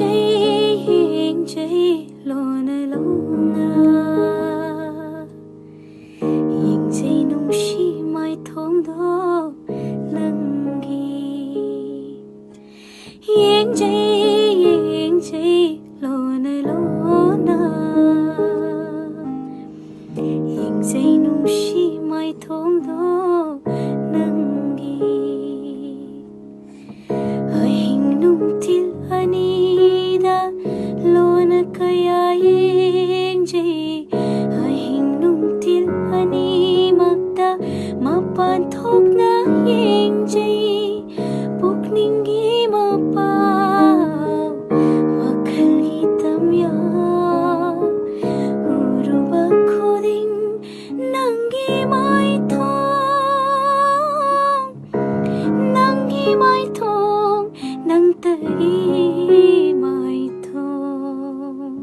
Yengjei lona lona Yengjei nungshi mai thongdo nangi Yengjei lona lona Yengjei nungshi mai thongdo nangi Ahing nung til anida lona kaya Yengjei Ahing nung til ani magda mapan thok na Yengjei Pukningi mapaw wakal hitamya uruba koding nangi mai thong nang tagi mai thong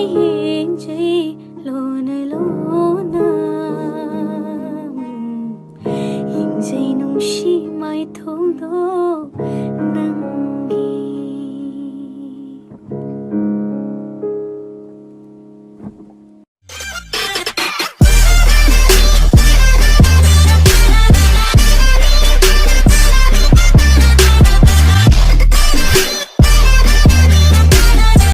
Yengjei lona lona Yengjei nungshi mai thongdo nangi